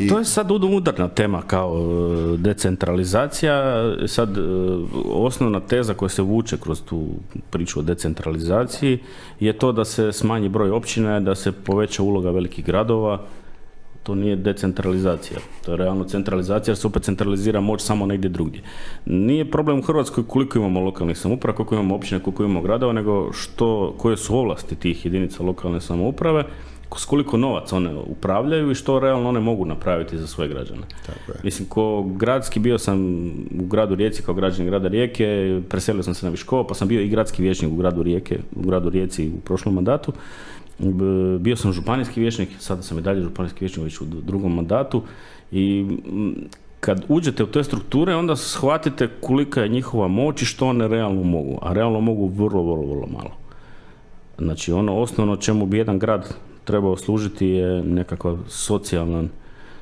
To je sad udarna tema kao decentralizacija. Sad osnovna teza koja se vuče kroz tu priču o decentralizaciji je to da se smanji broj općina, da se poveća uloga velikih gradova. To nije decentralizacija, to je realno centralizacija jer se opet centralizira moć samo negdje drugdje. Nije problem u Hrvatskoj koliko imamo lokalnih samouprava, koliko imamo općina, koliko imamo gradova, nego koje su ovlasti tih jedinica lokalne samouprave, s koliko novaca one upravljaju i što realno one mogu napraviti za svoje građane. Tako je. Mislim, ko gradski, bio sam u gradu Rijeci kao građanin grada Rijeke, preselio sam se na Viškovo, pa sam bio i gradski vijećnik u gradu Rijeci u prošlom mandatu. Bio sam županijski vijećnik, sada sam i dalje županijski vijećnik već u drugom mandatu i kad uđete u te strukture onda shvatite kolika je njihova moć i što one realno mogu, a realno mogu vrlo, vrlo, vrlo malo. Znači ono osnovno čemu bi jedan grad trebao služiti je nekakva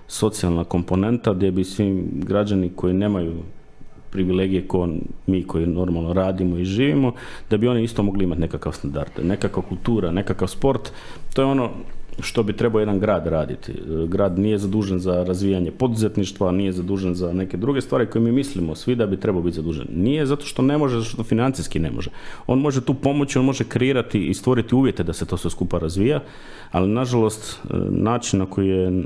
socijalna komponenta gdje bi svi građani koji nemaju privilegije ko mi koji normalno radimo i živimo, da bi oni isto mogli imati nekakav standard, nekakva kultura, nekakav sport. To je ono što bi trebao jedan grad raditi. Grad nije zadužen za razvijanje poduzetništva, nije zadužen za neke druge stvari koje mi mislimo svi da bi trebao biti zadužen. Nije zato što ne može, zato što financijski ne može. On može tu pomoći, on može kreirati i stvoriti uvjete da se to sve skupa razvija, ali nažalost način na koji je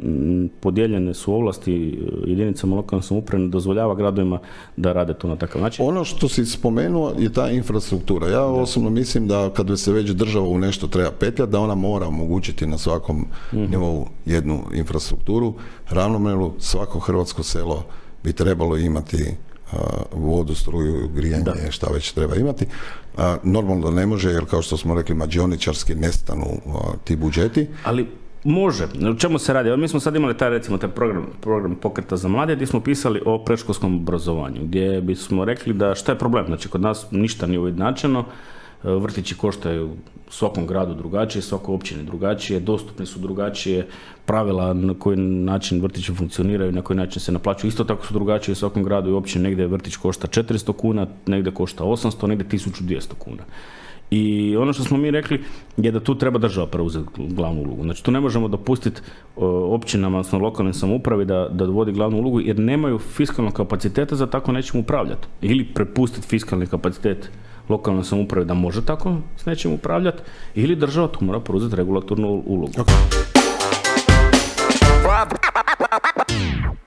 podijeljene su ovlasti jedinicama lokalne samouprave ne dozvoljava gradovima da rade to na takav način. Ono što si spomenuo je ta infrastruktura. Ja osobno mislim da kad se već država u nešto treba petljati, da ona mora omogućiti na svakom nivou jednu infrastrukturu. Ravnomjerno svako hrvatsko selo bi trebalo imati vodu, struju, grijanje, šta već treba imati. Normalno da ne može, jer kao što smo rekli, mađioničarski nestanu ti budžeti. Ali može. O čemu se radi? Mi smo sad imali taj program Pokreta za mlade gdje smo pisali o predškolskom obrazovanju, gdje bismo rekli da šta je problem? Znači, kod nas ništa nije ujednačeno, vrtići koštaju u svakom gradu drugačije, svakoj općini drugačije, dostupni su drugačije, pravila na koji način vrtići funkcioniraju, na koji način se naplaćuju, isto tako su drugačije u svakom gradu i općini, negdje vrtić košta 400 kuna, negdje košta 800, negdje 1200 kuna. I ono što smo mi rekli je da tu treba država preuzeti glavnu ulogu. Znači tu ne možemo dopustiti općinama, odnosno lokalnoj samoupravi da vodi glavnu ulogu jer nemaju fiskalnog kapaciteta za tako nečim upravljati. Ili prepustiti fiskalni kapacitet lokalnoj samoupravi da može tako s nečim upravljati, ili država tu mora preuzeti regulatornu ulogu. Okay.